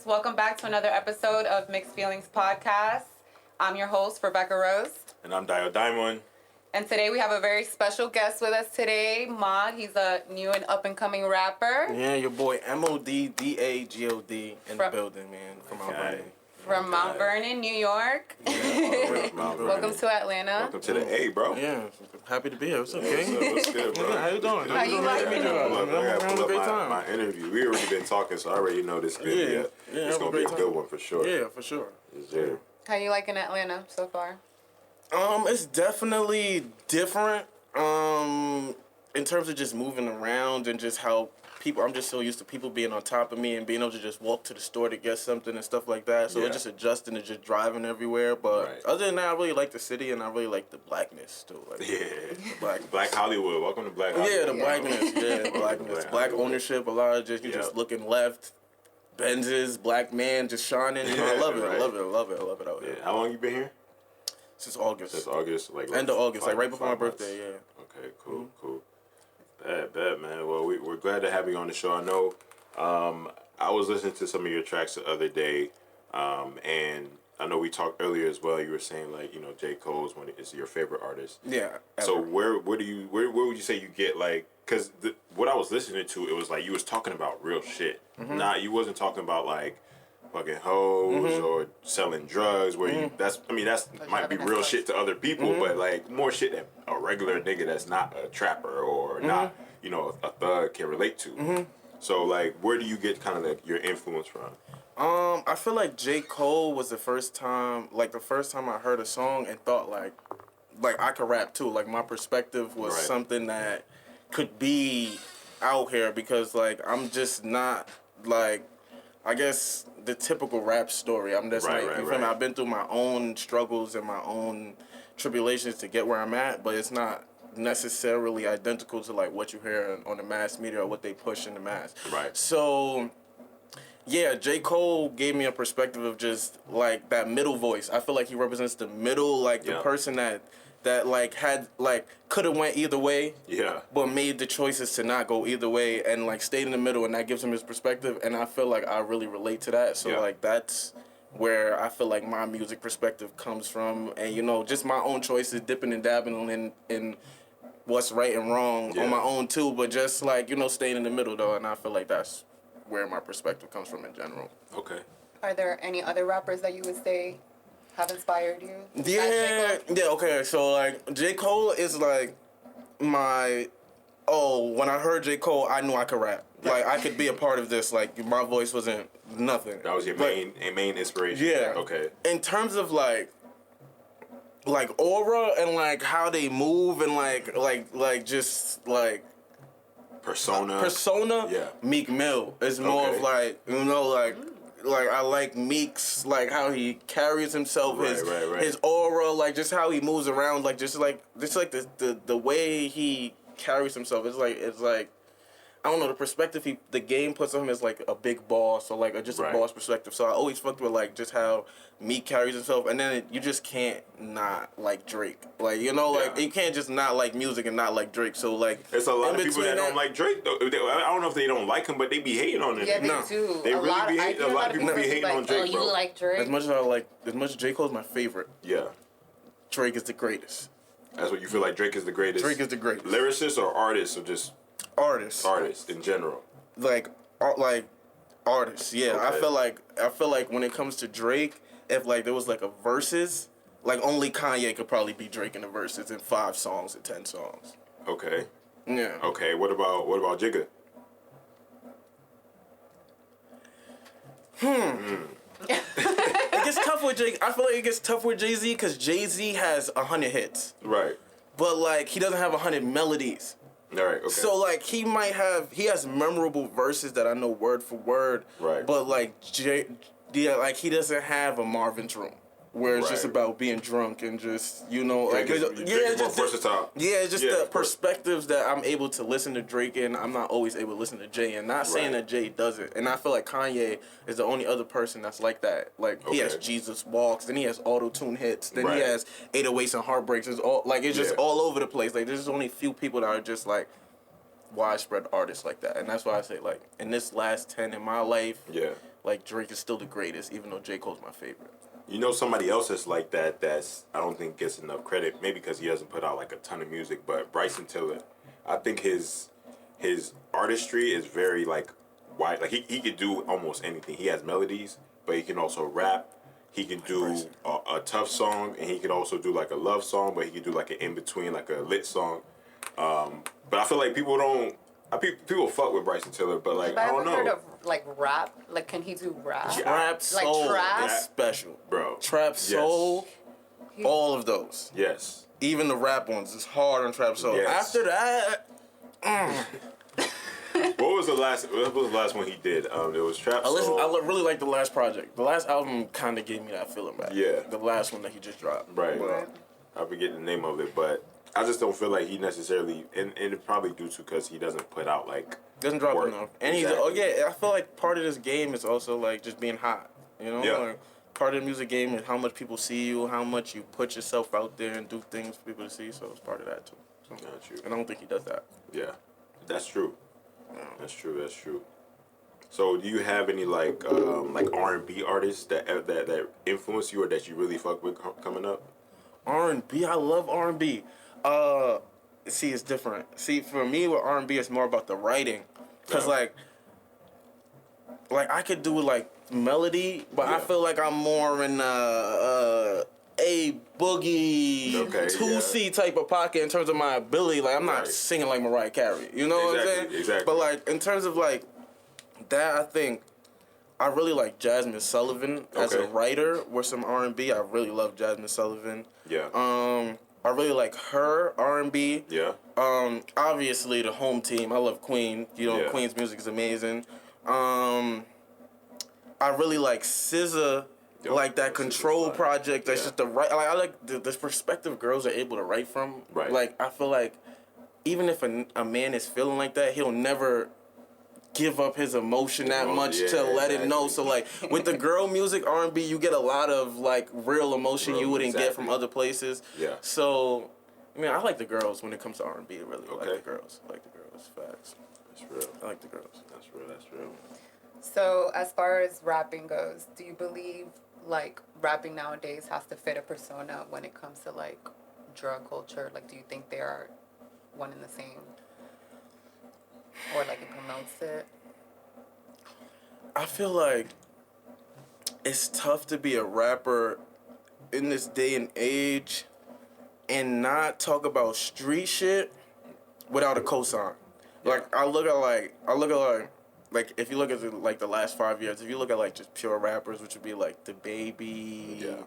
Welcome back to another episode of Mixed Feelings Podcast. I'm your host, Rebecca Rose. And I'm Dio Diamond. And today we have a very special guest with us today, Mod. He's a new and up-and-coming rapper. Yeah, your boy MODDAGOD in the building, man. From Mount Vernon. From Mount Vernon, New York. Yeah, Welcome to Atlanta. Welcome to the A, bro. Yeah, happy to be here. It's okay. What's good, bro? How you doing? How you liking it? I'm having a great time. My interview. We already been talking, so I already know this is gonna be it's gonna be a good one for sure. Yeah, for sure. Yeah. How you liking Atlanta so far? It's definitely different. In terms of just moving around and just how people, I'm just so used to people being on top of me and being able to just walk to the store to get something and stuff like that. So it's just adjusting to just driving everywhere. But other than that, I really like the city and I really like the blackness too. Like, Black Hollywood. Welcome to Black Hollywood. Yeah, the blackness. Yeah, blackness. Black ownership. A lot of just you just looking left. Benzes, black man just shining. You know, I love it. I love it. I love it. I love it out here. How long you been here? Since August. Since August, like end of August, like right before my birthday. Yeah. Okay, cool, cool. Bad, man. Well, we're glad to have you on the show. I know. I was listening to some of your tracks the other day, and I know we talked earlier as well. You were saying like J. Cole's is your favorite artist. Yeah. Ever. So where would you say you get like? Because what I was listening to, it was like you was talking about real shit. You wasn't talking about like fucking hoes or selling drugs. Where you that might be real shit to other people, but like more shit that a regular nigga that's not a trapper or not a thug can relate to. So like, where do you get kind of like your influence from? I feel like J. Cole was the first time I heard a song and thought like I could rap too. Like my perspective was something that could be out here because like I'm just not like I guess the typical rap story. I'm just I've been through my own struggles and my own tribulations to get where I'm at, but it's not necessarily identical to like what you hear on the mass media or what they push in the mass. Right. So yeah, J. Cole gave me a perspective of just like that middle voice. I feel like he represents the middle, like the person that like had like could have went either way, but made the choices to not go either way and like stayed in the middle, and that gives him his perspective. And I feel like I really relate to that. So like that's where I feel like my music perspective comes from, and just my own choices, dipping and dabbling in what's right and wrong on my own too, but just like staying in the middle though. And I feel like that's where my perspective comes from in general. Okay. Are there any other rappers that you would say have inspired you? Yeah, okay. So like J. Cole is like when I heard J. Cole, I knew I could rap. Like I could be a part of this. Like my voice wasn't nothing. That was your main inspiration. Yeah. Okay. In terms of like aura and like how they move and like just like persona. Yeah. Meek Mill is more of like like I like Meek's like how he carries himself, his aura, like just how he moves around, like just like the way he carries himself. It's like I don't know, the perspective the game puts on him is like a big boss or like a boss perspective. So I always fucked with like just how Meek carries himself, and then you just can't not like Drake. Like like you can't just not like music and not like Drake. So like there's a lot of people that don't like Drake though. I don't know if they don't like him, but they be hating on him. Yeah, they do. They really be hating. A lot of people be hating on Drake, bro. You like Drake? As much as J. Cole's my favorite. Yeah. Drake is the greatest. That's what you feel like. Drake is the greatest. Drake is the greatest. Lyricist or artist or just artists. Artists in general. Like artists. Yeah, okay. I feel like when it comes to Drake, if like there was like a verses, like only Kanye could probably be Drake in the verses in 5 songs or 10 songs. Okay. Yeah. Okay. What about Jigga? It gets tough with Jay. I feel like it gets tough with Jay-Z because Jay-Z has 100 hits. Right. But like he doesn't have 100 melodies. All right. Okay. So like he has memorable verses that I know word for word. Right. But like he doesn't have a Marvin's Room. Where it's just about being drunk and just like it's just versatile. It's just the perspectives that I'm able to listen to Drake in. I'm not always able to listen to Jay, and not saying that Jay doesn't. And I feel like Kanye is the only other person that's like that. Like he has Jesus Walks, then he has auto-tune hits, then he has 808s and Heartbreaks. It's all like it's just all over the place. Like there's only a few people that are just like widespread artists like that, and that's why I say like in this last 10 in my life, like Drake is still the greatest, even though J. Cole's my favorite. You know, somebody else that's like that. That's I don't think gets enough credit. Maybe because he doesn't put out like a ton of music. But Bryson Tiller, I think his artistry is very like wide. Like he could do almost anything. He has melodies, but he can also rap. He can do a tough song, and he could also do like a love song. But he could do like an in between, like a lit song. But I feel like people don't. People fuck with Bryson Tiller, but like I don't know. Heard of like rap? Like, can he do rap? Yeah. Trap soul trap? is special, Bro. Trap Yes. soul, all of those. Yes. Even the rap ones is hard on Trap soul. Yes. After that, What was the last one he did? It was Trap I Soul. really like the last project. The last album kind of gave me that feeling back. Yeah. The last one that he just dropped. Right. Right. I forget the name of it, but I just don't feel like he necessarily, and it's probably due to because he doesn't put out like Doesn't drop work. enough. And Exactly. he's I feel like part of this game is also like just being hot. You know? Yeah. Like, part of the music game is how much people see you, how much you put yourself out there and do things for people to see. So it's part of that too. So, Got you. and I don't think he does that. Yeah, that's true. That's true. That's true. So, do you have any like R&B artists that influence you or that you really fuck with coming up? R&B, I love R&B. See, it's different. See, for me with R&B, it's more about the writing, cause Yeah. like I could do like melody, but I Yeah. feel like I'm more in a boogie Okay, 2C type of pocket in terms of my ability. Like I'm not Right. singing like Mariah Carey. You know what I'm Exactly, saying? exactly. But like in terms of like that, I think I really like Jasmine Sullivan as a Okay. writer with some R&B. I really love Jasmine Sullivan. Yeah. I really like her R&B. Yeah. Obviously the home team. I love Queen. You know, Yeah. Queen's music is amazing. I really like SZA, Yo, like that SZA Control fire. project. That's Yeah. just the right. Like I like the perspective girls are able to write from. Right. Like I feel like even if a man is feeling like that, he'll never give up his emotion that much to Yeah, let it know. exactly. So like with the girl music R&B, you get a lot of like real emotion Real, you wouldn't get exactly. from other places. Yeah. So I mean, I like the girls when it comes to R&B. Really, I Okay. like the girls. I like the girls. Facts. That's real. I like the girls. That's real. That's real. So, as far as rapping goes, do you believe like rapping nowadays has to fit a persona when it comes to like drug culture? Like, do you think they are one and the same, or like it promotes it? I feel like it's tough to be a rapper in this day and age and not talk about street shit without a cosign. Like I look at like if you look at the last 5 years, if you look at like just pure rappers, which would be like The Baby, Yeah.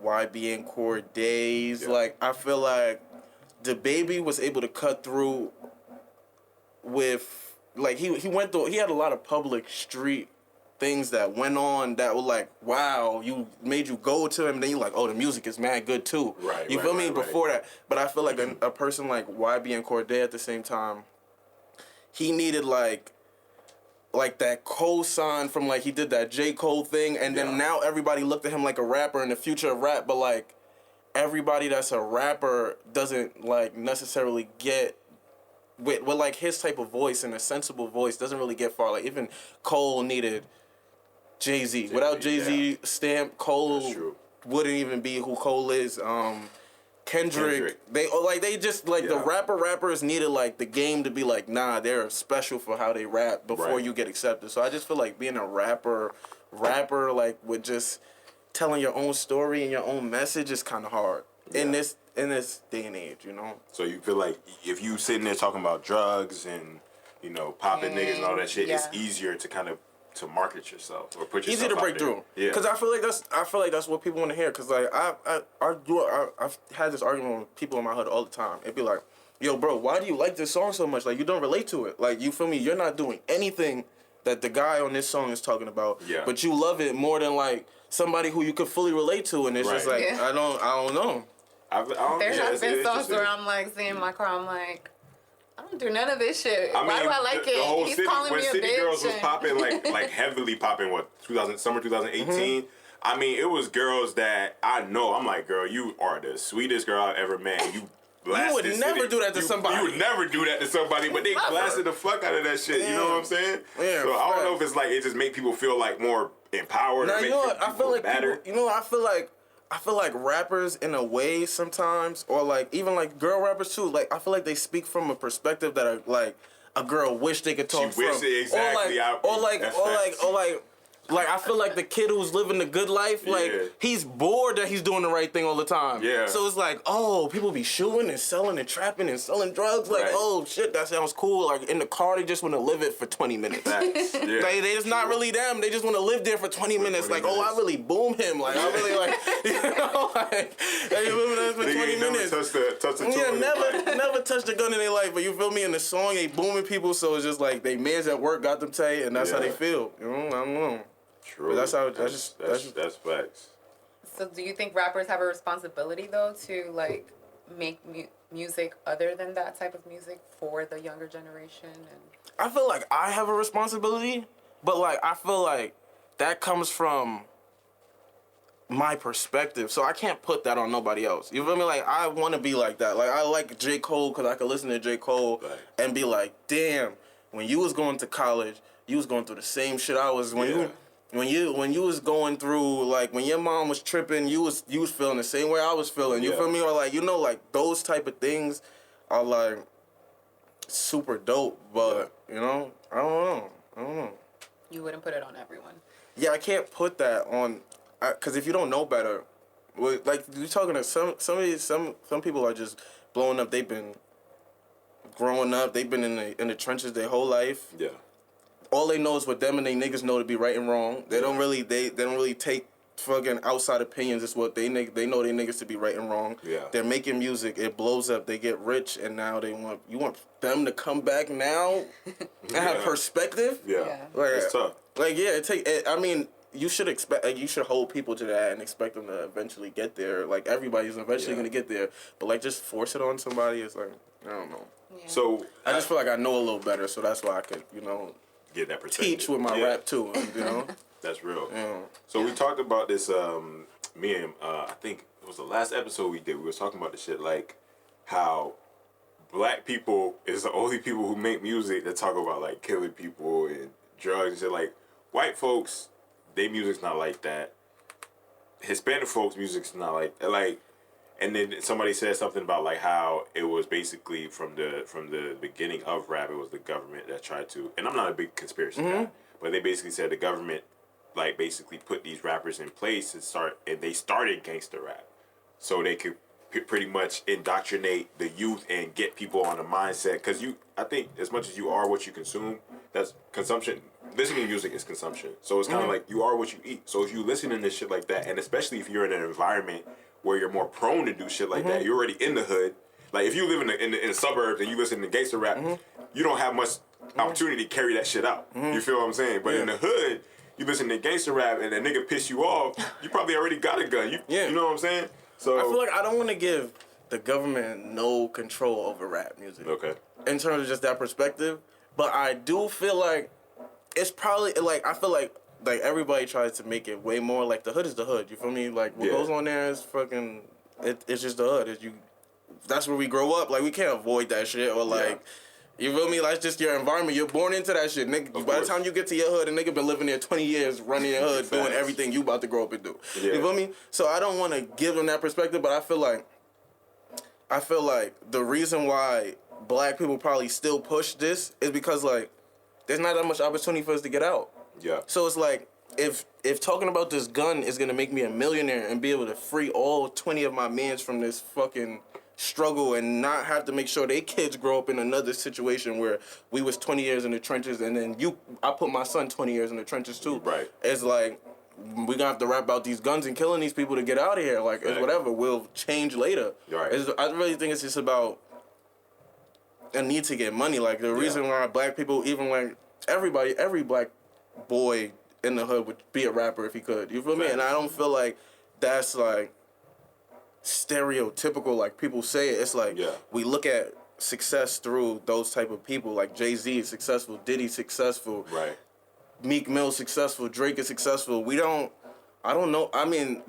YB and Cordays, Yeah. like I feel like The Baby was able to cut through with like he had a lot of public street things that went on that were like, wow, you made you go to him, and then you're like, oh, the music is mad good too. Right, You right, feel me? right, right. Before that. But I feel like a person like YB and Corday at the same time, he needed like that cosign from like he did that J. Cole thing, and Yeah. then now everybody looked at him like a rapper in the future of rap, but like everybody that's a rapper doesn't like necessarily get with like his type of voice and a sensible voice doesn't really get far. Like even Cole needed Jay-Z. Without Jay-Z yeah. stamp, Cole That's true. wouldn't even be who Cole is. Kendrick. They just the Yeah. rappers needed like the game to be like, nah, they're special for how they rap before Right. you get accepted. So I just feel like being a rapper like with just telling your own story and your own message is kind of hard in Yeah. this day and age, you know. So you feel like if you sitting there talking about drugs and popping niggas and all that shit, it's Yeah. easier to kind of to market yourself or put yourself Easy to out break there. through. Yeah. Cause I feel like that's what people want to hear. Cause like I've had this argument with people in my hood all the time. It'd be like, yo, bro, why do you like this song so much? Like you don't relate to it. Like you feel me? You're not doing anything that the guy on this song is talking about. Yeah. But you love it more than like somebody who you could fully relate to. And it's just Right. like Yeah. I don't know. yeah, There has it's been songs interesting. where I'm like sitting in my car, I'm like, I don't do none of this shit. I mean, Why do I like the it? whole He's city, calling when me a City bitch. Girls was and- popping, like heavily popping, summer 2018. I mean, it was girls that I know. I'm like, girl, you are the sweetest girl I've ever met. You blast would this never shit. do that to somebody. You would never do that to somebody, but they Never. blasted the fuck out of that shit. You know what I'm saying? Yeah, so I don't know facts. if it's like it just make people feel like more empowered. Now or you make know what? I people feel like better. people, you know, I feel like rappers in a way sometimes, or like even like girl rappers too. Like I feel like they speak from a perspective that are like a girl wish they could talk She wish from, it exactly. Like I feel like the kid who's living the good life, like Yeah. he's bored that he's doing the right thing all the time. Yeah. So it's like, oh, people be shooting and selling and trapping and selling drugs. Like, Right. oh shit, that sounds cool. Like in the car, they just want to live it for 20 minutes. Facts. Yeah. They just not really them. They just want to live there for 20 minutes. 20 Like, oh, I minutes. really boom him. Like, I really like, you know, like, they living there for Nigga 20 ain't never minutes. touched the Yeah, toilet. never touched a gun in their life. But you feel me? In the song, they booming people, so it's just like they mans at work got them tight, and that's how they Yeah. feel. You know, I don't know. True. But that's how- that's facts. So do you think rappers have a responsibility though to like make music other than that type of music for the younger generation? And I feel like I have a responsibility, but like I feel like that comes from my perspective, so I can't put that on nobody else. You feel me? Like I want to be like that. Like I like J. Cole because I could listen to J. Cole Right. and be like, damn, when you was going to college, you was going through the same shit I was. When you was going through, like when your mom was tripping, you was feeling the same way I was feeling. You Yeah. feel me? Or like, you know, like those type of things are like super dope. But you know, I don't know. you wouldn't put it on everyone. Yeah, I can't put that on, cause if you don't know better, like you're talking to some people are just blowing up. They've been growing up. They've been in the trenches their whole life. Yeah. All they know is what them and they niggas know to be right and wrong. They don't really take fucking outside opinions. It's what they know they niggas to be right and wrong. Yeah. They're making music. It blows up. They get rich, and now you want them to come back now and have Yeah. perspective. Yeah. Yeah. Like, It's tough. Like yeah, I mean, you should expect. Like, you should hold people to that and expect them to eventually get there. Like everybody's eventually Yeah. gonna get there, but like just force it on somebody. It's like I don't know. Yeah. So I just feel like I know a little better, so that's why I could get that perspective. teach with my Yeah. rap too. You know. That's real. Yeah. So we talked about this. Me and I think it was the last episode we did. We was talking about the shit like how black people is the only people who make music that talk about like killing people and drugs and shit. Like white folks, their music's not like that. Hispanic folks' music's not like. And then somebody said something about like how it was basically from the beginning of rap, it was the government that tried to. And I'm not a big conspiracy guy, but they basically said the government like basically put these rappers in place and they started gangster rap, so they could pretty much indoctrinate the youth and get people on a mindset. Because I think as much as you are what you consume, that's consumption. Listening to music is consumption, so it's kind of like you are what you eat. So if you listen to this shit like that, and especially if you're in an environment where you're more prone to do shit like that, you're already in the hood. Like if you live in the suburbs and you listen to gangster rap, you don't have much opportunity to carry that shit out. You feel what I'm saying? But in the hood, you listen to gangster rap and a nigga piss you off, you probably already got a gun. You know what I'm saying? So I feel like I don't want to give the government no control over rap music. okay. In terms of just that perspective, but I do feel like it's probably like I feel like everybody tries to make it way more like the hood is the hood. You feel me? Like what goes on there is fucking. It's just the hood. That's where we grow up. Like we can't avoid that shit or like. You feel me? Like, it's just your environment. You're born into that shit, nigga. By the course. time you get to your hood, a nigga been living there 20 years, running your hood, doing Facts. everything you about to grow up and do. Yeah. You feel me? So I don't want to give them that perspective, but I feel like the reason why black people probably still push this is because, like, there's not that much opportunity for us to get out. Yeah. So it's like, if talking about this gun is going to make me a millionaire and be able to free all 20 of my mans from this fucking struggle and not have to make sure they kids grow up in another situation where we was 20 years in the trenches and then I put my son 20 years in the trenches too. Right. It's like we gonna have to rap about these guns and killing these people to get out of here. Like it's Right. whatever. We'll change later. Right. I really think it's just about a need to get money. Like the reason why black people, even like every black boy in the hood would be a rapper if he could. You feel me? And I don't feel like that's like stereotypical like people say it. It's like we look at success through those type of people. Like Jay-Z is successful, Diddy successful, Right. Meek Mill successful, Drake is successful. We don't I don't know. I mean,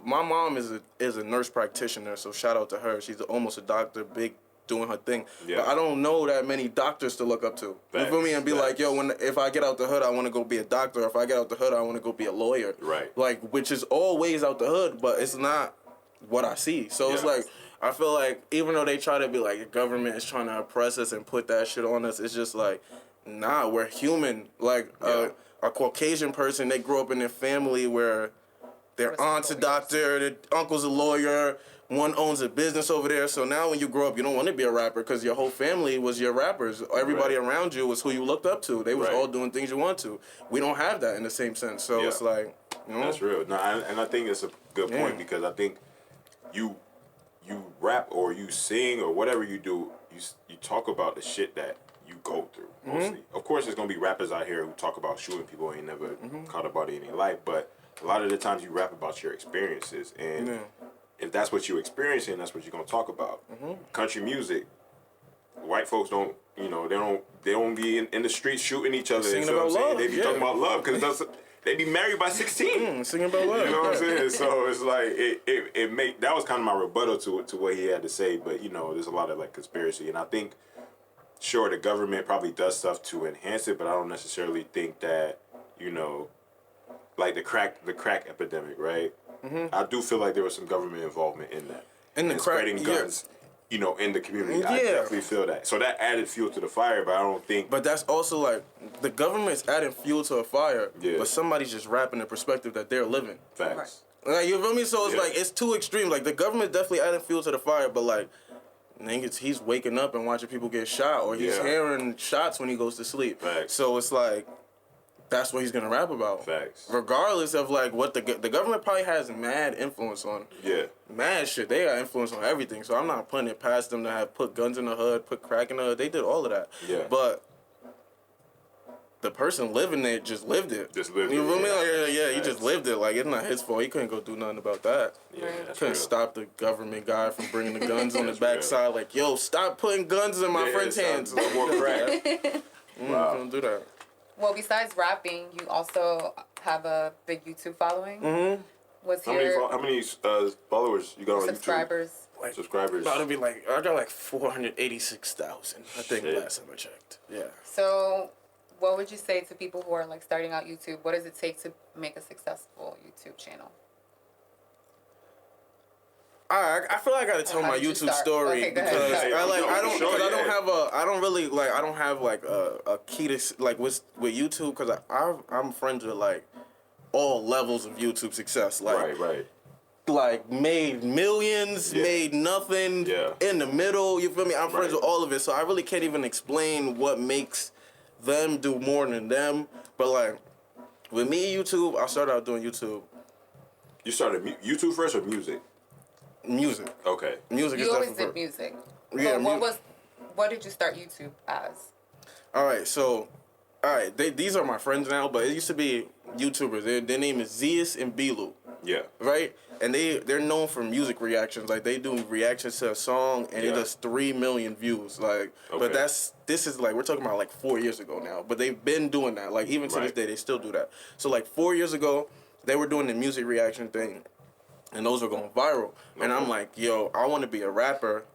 my mom is a nurse practitioner, so shout out to her. She's almost a doctor, big doing her thing. Yeah. But I don't know that many doctors to look up to. Facts, you feel me? And be like, facts. yo, if I get out the hood, I want to go be a doctor. If I get out the hood, I want to go be a lawyer. Right. Like, which is always out the hood, but it's not what I see. So it's Yeah. like, I feel like even though they try to be like, the government is trying to oppress us and put that shit on us, it's just like, nah, we're human. Like, Yeah. a Caucasian person, they grew up in a family where their aunt's a doctor, their uncle's a lawyer, one owns a business over there. So now when you grow up, you don't want to be a rapper because your whole family was your rappers. Everybody Right. around you was who you looked up to. They was Right. all doing things you want to. We don't have that in the same sense. So Yeah. it's like, you know. That's real. No, and I think it's a good point Yeah. because I think you rap or you sing or whatever you do, you talk about the shit that you go through mostly. Of course, there's gonna be rappers out here who talk about shooting people ain't never caught a body in their life, but a lot of the times you rap about your experiences, and Yeah. if that's what you're experiencing, that's what you're gonna talk about. Country music, white folks don't. You know, they don't be in the streets shooting each other. Singing You know what I'm about saying? love, They be yeah. talking about love because they be married by 16. Singing about love. You know what I'm yeah. saying? So it's like it make that was kind of my rebuttal to what he had to say. But you know, there's a lot of like conspiracy, and I think sure the government probably does stuff to enhance it, but I don't necessarily think that like the crack epidemic, right? I do feel like there was some government involvement in that. In the and crack, spreading yeah. guns. In the community, I Yeah. definitely feel that. So that added fuel to the fire, but I don't think. But that's also like the government's adding fuel to a fire, Yeah. but somebody's just rapping the perspective that they're living. Facts. Like, you feel me? So it's Yeah. like it's too extreme. Like the government definitely adding fuel to the fire, but like niggas, he's waking up and watching people get shot, or he's Yeah. hearing shots when he goes to sleep. Facts. So it's like that's what he's gonna rap about. Facts. Regardless of like what the government probably has mad influence on. Yeah. Mad shit. They got influence on everything. So I'm not putting it past them to have put guns in the hood, put crack in the hood. They did all of that. Yeah. But the person living it just lived it. Just lived You it, feel me? yeah. Like, yeah, he Facts. just lived it. Like, it's not his fault. He couldn't go do nothing about that. Yeah. That's Couldn't real. stop the government guy from bringing the guns on the That's real. backside. Like, yo, stop putting guns in my Yeah, friend's stop. hands. No more crack. Wow. Don't do that. Well, besides rapping, you also have a big YouTube following. Mm-hmm. What's How many your followers you got on subscribers? Like, YouTube? Subscribers. about to be like, I got like 486,000. I think Shit. last time I checked. Yeah. So, what would you say to people who are like starting out YouTube? What does it take to make a successful YouTube channel? I feel like I gotta tell How my did you YouTube start? story Okay, go because ahead. I don't have like a key to with YouTube because I'm friends with like all levels of YouTube success, like Right. like made millions, Yeah. made nothing, Yeah. in the middle. You feel me? I'm friends Right. with all of it, so I really can't even explain what makes them do more than them. But like with me, YouTube, I started out doing YouTube You started YouTube first or music? music. Okay. Music is You always definitely did music. Yeah, So what did you start YouTube as? All right. These are my friends now, but it used to be YouTubers. Their name is Zeus and Bilu, Yeah. right? And they're known for music reactions. Like they do reactions to a song, and it Yeah. does 3 million views. Like, Okay. but this is like we're talking about like 4 years ago now. But they've been doing that. Like even to this Right. day, they still do that. So like 4 years ago, they were doing the music reaction thing, and those were going viral. And I'm Okay. like, yo, I want to be a rapper.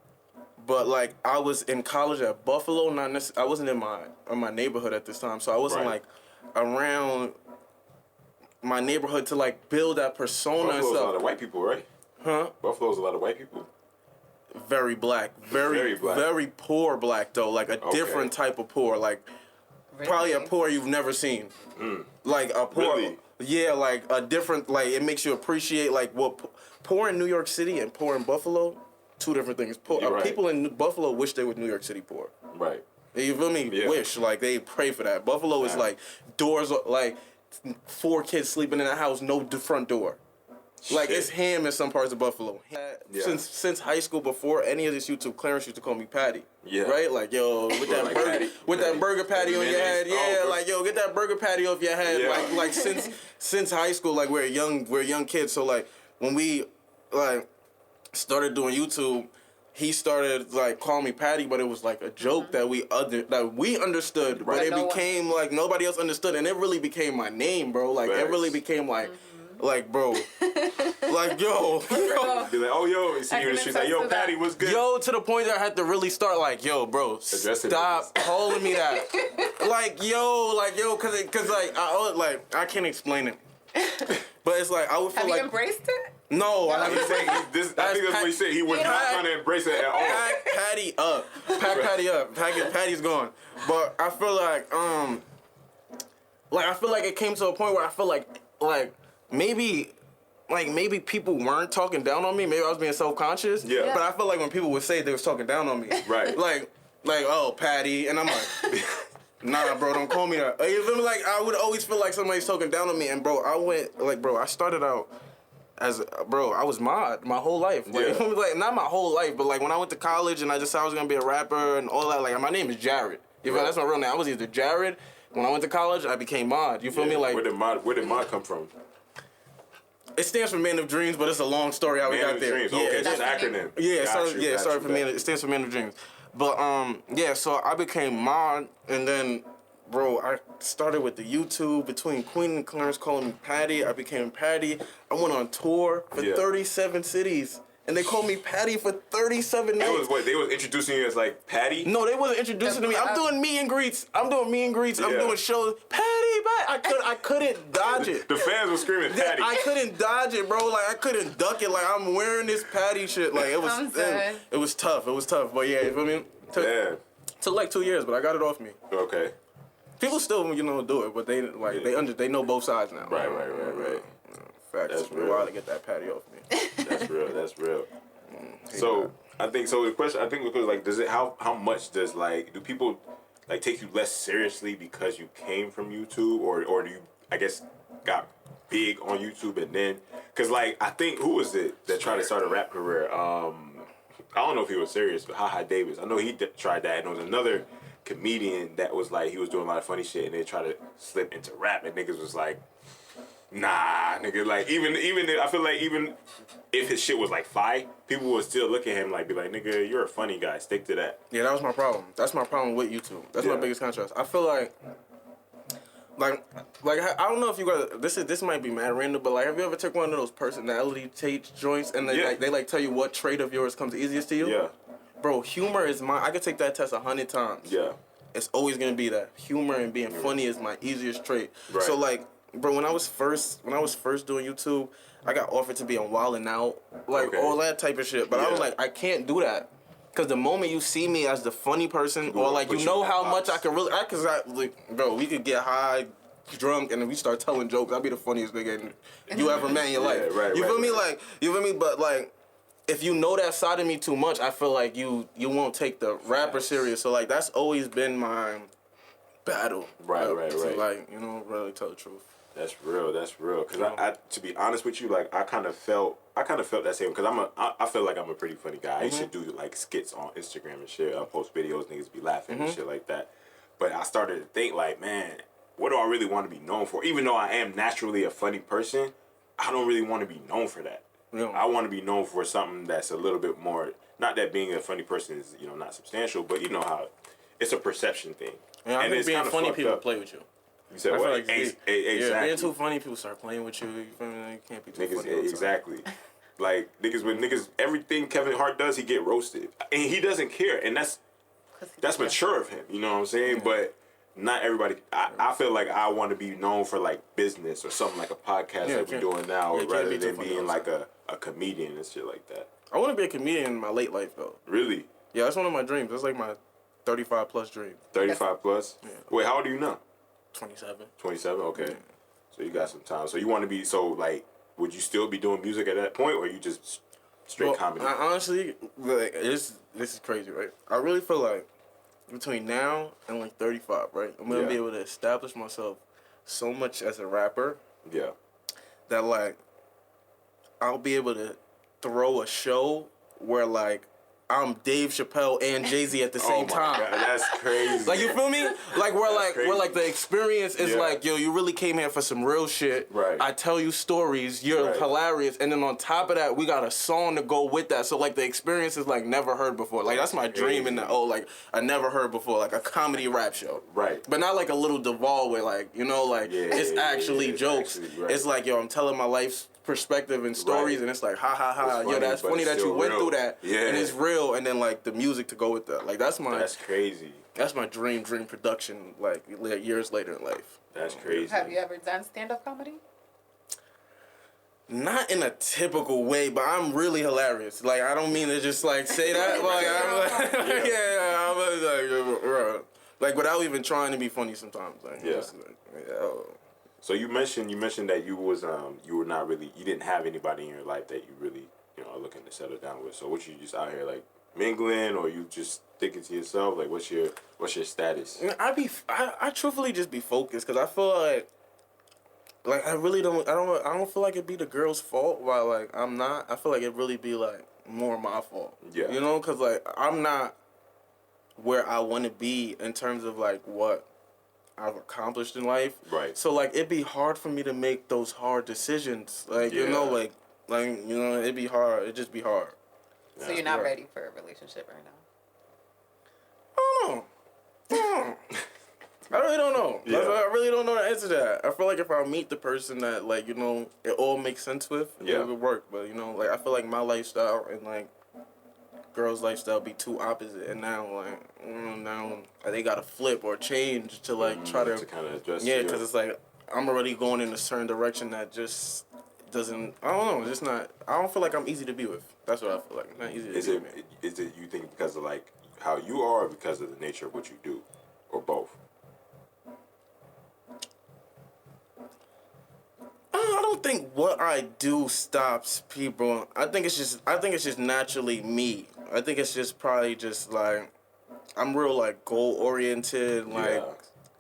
But like I was in college at Buffalo, I wasn't in my neighborhood at this time, so I wasn't Right. like around my neighborhood to like build that persona and Buffalo's a lot stuff. of white people, right? Huh? Buffalo's a lot of white people. Very black, Very very black. poor black though, like a Okay. different type of poor, like probably a Really? poor you've never seen. Like a poor, Really? yeah, like a different, like it makes you appreciate like what poor in New York City and poor in Buffalo, two different things. Poor, You're right. people in Buffalo wish they were New York City poor. Right. You feel me? Yeah. Wish like they pray for that. Buffalo is Yeah. like doors like 4 kids sleeping in a house, no front door. Like Shit. it's ham in some parts of Buffalo. Yeah. Since high school, before any of this YouTube, Clarence used to call me Patty. Yeah. Right? Like yo, with that Like burger, Patty. with that burger patty on your head. Mayonnaise. Yeah, Oh, like yo, get that burger patty off your head. Yeah. Like since high school, like we're young kids. So like when we like started doing YouTube, he started like calling me Patty, but it was like a joke that we understood, but Right. it No one- became like nobody else understood, and it really became my name, bro. Like it Facts. really became like Like, bro. Like, yo. Be like, oh, yo. You see you in the streets like, yo, Patty, what's good? Yo, to the point that I had to really start like, yo, bro, stop calling me that. like, yo, cause I can't explain it. But it's like, I would feel Have like. you embraced it? No, I I haven't. think that's what he said. He was not trying to embrace it at all. Pack Patty up. Pack Patty up. Patty's gone. But I feel like I feel like it came to a point where I feel like maybe people weren't talking down on me. Maybe I was being self-conscious. Yeah. But I feel like when people would say they was talking down on me. Right. Like oh, Patty, and I'm like, nah, bro, don't call me that. You feel me? Like I would always feel like somebody's talking down on me, and bro, I started out. I was mod my whole life. Like, Yeah. like not my whole life, but like when I went to college and I just said I was gonna be a rapper and all that. Like my name is Jared. You feel me? That's my real name. I was either Jared. When I went to college, I became mod. You feel me? Like where did mod come from? it stands for Man of Dreams, but it's a long story how we Man got of there. Dreams. Yeah, Okay, it's that's just- an acronym. Yeah, Got sorry you, for Man. It stands for Man of Dreams. But so I became mod, and then, bro, I started with the YouTube between Queen and Clarence calling me Patty. I became Patty. I went on tour for 37 cities, and they called me Patty for 37 nights. It was what they was introducing you as like Patty. No, they wasn't introducing to me. I'm doing meet and greets. I'm Yeah. doing shows. Patty. I couldn't dodge it. The fans were screaming Patty. I couldn't dodge it, bro. Like I couldn't duck it. Like I'm wearing this Patty shit. Like it was, I'm dead. it was tough. It was tough. But yeah, you feel me? Yeah. Took like 2 years, but I got it off me. Okay. People still, do it, but they know both sides now. Right. Facts. That's It's been a real. while to get that Patty off me. That's real. So I think so. The question I think because like, does it how much does do people like take you less seriously because you came from YouTube or do you I guess got big on YouTube and then because like I think who was it that tried to start a rap career? I don't know if he was serious, but Haha Davis. I know he tried that, and there was another comedian that was like he was doing a lot of funny shit, and they tried to slip into rap, and niggas was like, nah, nigga. Like even I feel like even if his shit was like fire, people would still look at him like be like, nigga, you're a funny guy. Stick to that. Yeah, that was my problem. That's my problem with YouTube. That's my Yeah. biggest contrast. I feel like I don't know if you got this might be mad random, but like have you ever took one of those personality joints and they tell you what trait of yours comes easiest to you? Yeah. Bro, humor is I could take that test 100 times. Yeah. It's always gonna be that. Humor and being funny is my easiest trait. Right. So like, bro, when I was first doing YouTube, I got offered to be on Wild 'N Out, like Okay. all that type of shit. But I was Yeah. like, I can't do that. Cause the moment you see me as the funny person, or like put you you know in that how box. much I can really, bro, we could get high, drunk, and then we start telling jokes. I'd be the funniest nigga you ever met in your life. right, you feel right, me? right. Like you feel me? But like, if you know that side of me too much, I feel like you won't take the rapper serious. So like that's always been my battle. Right. To like really tell the truth. That's real. Cause I to be honest with you, like I kind of felt that same. Cause I feel like I'm a pretty funny guy. I used to do like skits on Instagram and shit. I post videos, niggas be laughing and shit like that. But I started to think like, man, what do I really want to be known for? Even though I am naturally a funny person, I don't really want to be known for that. Yeah. I want to be known for something that's a little bit more. Not that being a funny person is not substantial, but you know how it's a perception thing. Yeah, I and think it's being kinda funny fucked people up. play with you. You said I feel what? like Exactly. Yeah, being too funny, people start playing with you. You feel me? You can't be too Niggas, funny all the time. exactly. Like niggas, everything Kevin Hart does, he get roasted, and he doesn't care, and that's mature of him. You know what I'm saying? But not everybody. I feel like I want to be known for like business or something like a podcast Yeah, that we're doing now, can't rather be too than funny being all like the a comedian and shit like that. I want to be a comedian in my late life though. Really, Yeah, that's one of my dreams. That's like my 35 plus dream. 35 plus. Yeah. Wait, how old are you now? 27. 27. Okay, Yeah. so you got some time. So you want to be like. Would you still be doing music at that point, or you just straight Well, comedy? I honestly, like, this is crazy, right? I really feel like between now and like 35, right? I'm gonna be Yeah. able to establish myself so much as a rapper Yeah. that like I'll be able to throw a show where like I'm Dave Chappelle and Jay-Z at the same time. God, that's crazy. Like, you feel me? Like, That's where like the experience is Yeah. like, yo, you really came here for some real shit. Right. I tell you stories, you're Right. hilarious, and then on top of that, we got a song to go with that. So like the experience is like never heard before. Like that's my dream in the like I never heard before, like a comedy rap show. Right. But not like a little Duvall where like, you know, like it's actually it's jokes. actually, right. It's like, yo, I'm telling my life's perspective and stories, Right. and it's like ha ha ha, It's yo, that's but funny it's that you still went real. through that, Yeah. and it's real, and then like the music to go with that. Like that's crazy. my dream production, like years later in life. That's crazy. Have you ever done stand-up comedy? Not in a typical way, but I'm really hilarious. Like I don't mean to just like say that, but like I'm like, I'm like without even trying to be funny sometimes. Like, Yeah. just, like, yo. So you mentioned that you were not really, you didn't have anybody in your life that you really, are looking to settle down with. So what, you just out here like mingling, or you just thinking to yourself, like what's your status? I truthfully just be focused because I feel like I really don't I don't feel like it'd be the girl's fault while like I'm not. I feel like it'd really be like more my fault. Yeah. You know, because like I'm not where I want to be in terms of like what I've accomplished in life. Right. So like it'd be hard for me to make those hard decisions. Like you know, Yeah. like you know, it'd be hard. It'd just be hard. So you're not ready for a relationship right now? I don't know. I really don't know. Yeah. I really don't know the answer to that. I feel like if I meet the person that like it all makes sense with, Yeah. it would work. But like I feel like my lifestyle and like girls' lifestyle be too opposite, and now now they gotta flip or change to like try to kind of adjust. yeah, because it's like I'm already going in a certain direction that just doesn't. I don't know. Just not. I don't feel like I'm easy to be with. That's what I feel like. Not easy to Is be it with. you think because of like how you are, or because of the nature of what you do, or both? I don't think what I do stops people. I think it's just naturally me. I think it's just probably just like I'm real like goal oriented,